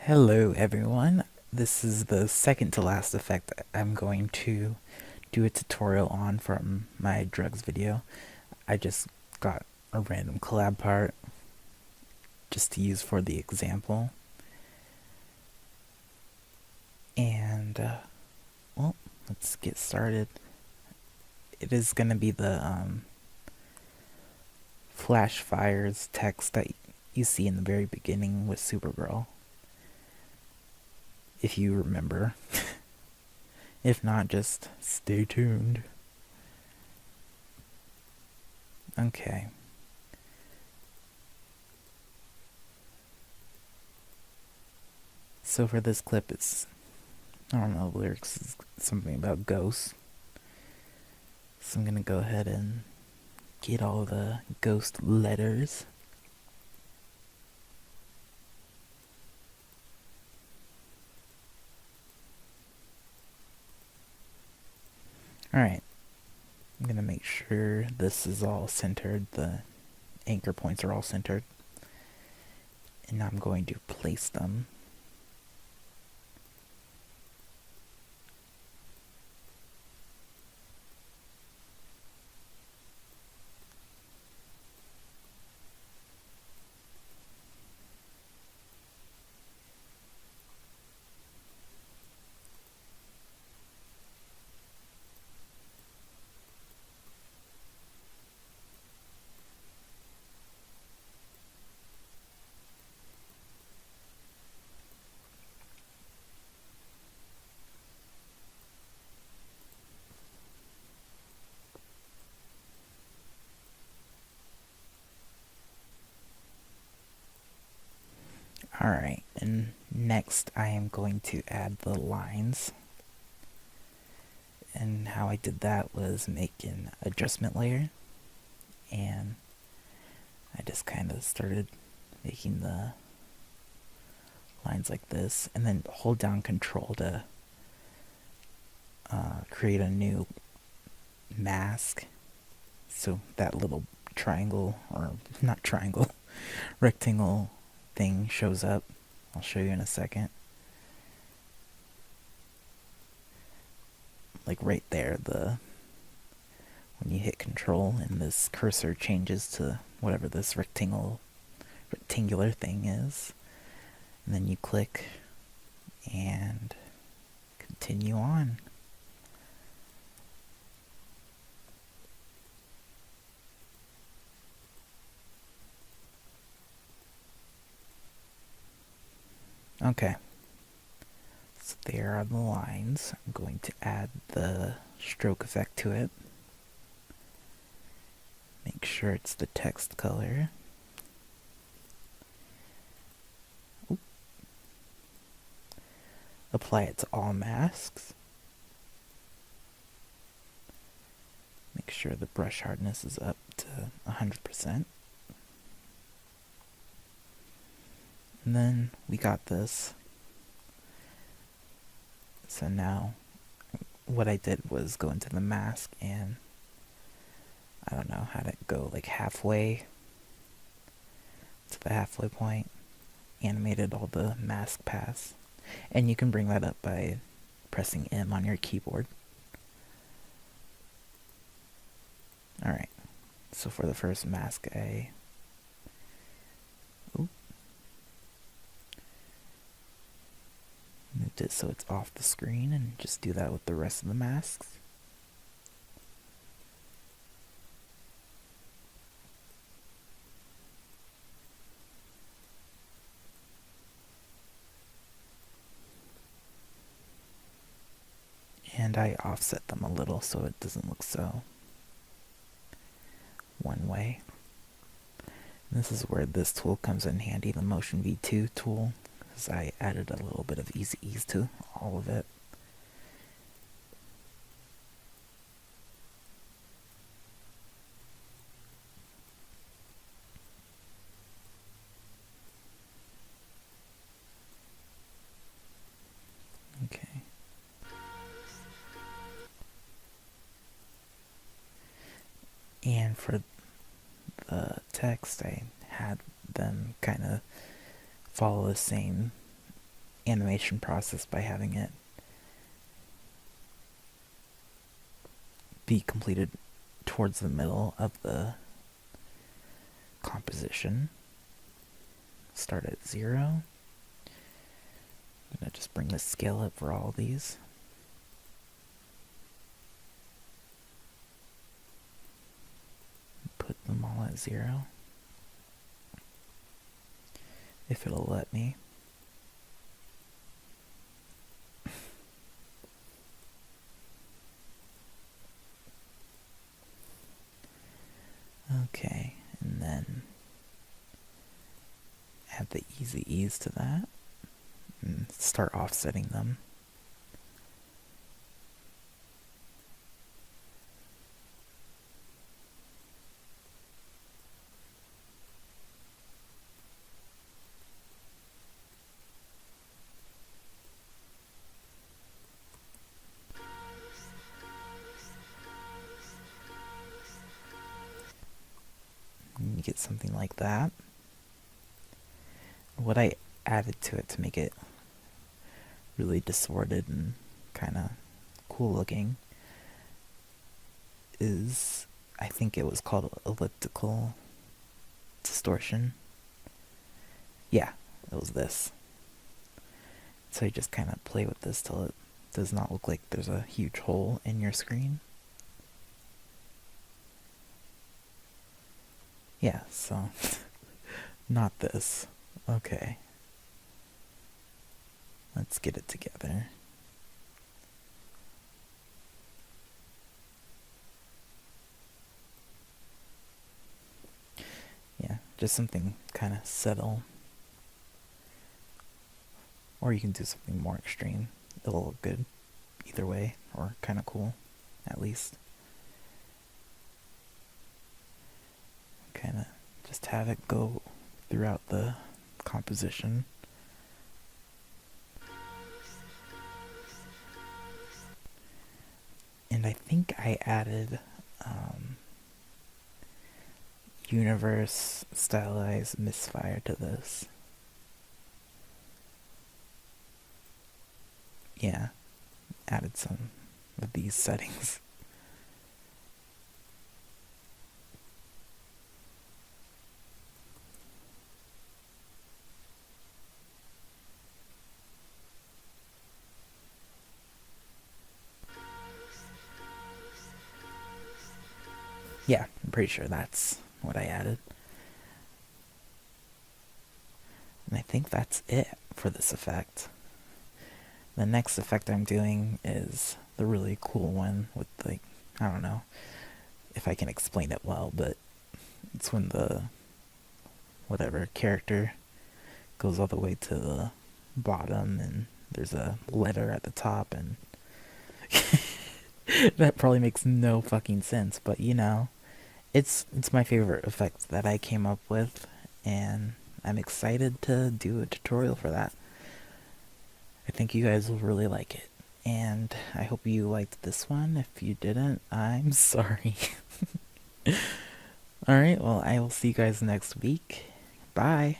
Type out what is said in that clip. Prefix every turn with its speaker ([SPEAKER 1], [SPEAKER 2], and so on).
[SPEAKER 1] Hello everyone, this is the second to last effect I'm going to do a tutorial on from my drugs video. I just got a random collab part just to use for the example. And, well, let's get started. It is going to be the flash fires text that you see in the very beginning with Supergirl, if you remember. If not, just stay tuned. Okay. So for this clip, I don't know, the lyrics is something about ghosts. So I'm gonna go ahead and get all the ghost letters. Alright, I'm gonna make sure this is all centered, the anchor points are all centered. And I'm going to place them. Alright, and next I am going to add the lines. And how I did that was make an adjustment layer. And I just kind of started making the lines like this. And then hold down Control to create a new mask. So that little triangle, or not triangle, rectangle thing shows up. I'll show you in a second. Like right there, when you hit Control and this cursor changes to whatever this rectangular thing is, and then you click and continue on. Okay, so there are the lines. I'm going to add the stroke effect to it. Make sure it's the text color. Oop. Apply it to all masks. Make sure the brush hardness is up to 100%. And then we got this. So now what I did was go into the mask and I don't know how to go like halfway to the halfway point. Animated all the mask paths. And you can bring that up by pressing M on your keyboard. Alright, so for the first mask I moved it so it's off the screen, and just do that with the rest of the masks. And I offset them a little so it doesn't look so one way. And this is where this tool comes in handy, the Motion V2 tool, because I added a little bit of easy ease to all of it. Okay. And for the text, I had them kind of follow the same animation process by having it be completed towards the middle of the composition. Start at 0. I'm going to just bring the scale up for all these. Put them all at 0. If it'll let me. Okay, and then add the easy ease to that and start offsetting them. And you get something like that. What I added to it to make it really distorted and kind of cool looking is, I think it was called elliptical distortion. Yeah, it was this. So you just kind of play with this till it does not look like there's a huge hole in your screen. Yeah, so not this. Okay. Let's get it together. Yeah, just something kind of subtle. Or you can do something more extreme. It'll look good either way, or kind of cool, at least. Kind of just have it go throughout the composition. And I think I added universe stylized misfire to this. Yeah, added some of these settings. Yeah, I'm pretty sure that's what I added. And I think that's it for this effect. The next effect I'm doing is the really cool one with, like, I don't know if I can explain it well, but it's when the whatever character goes all the way to the bottom and there's a letter at the top, and that probably makes no fucking sense, but you know, it's my favorite effect that I came up with, and I'm excited to do a tutorial for that. I think you guys will really like it, and I hope you liked this one. If you didn't, I'm sorry. Alright, well, I will see you guys next week. Bye.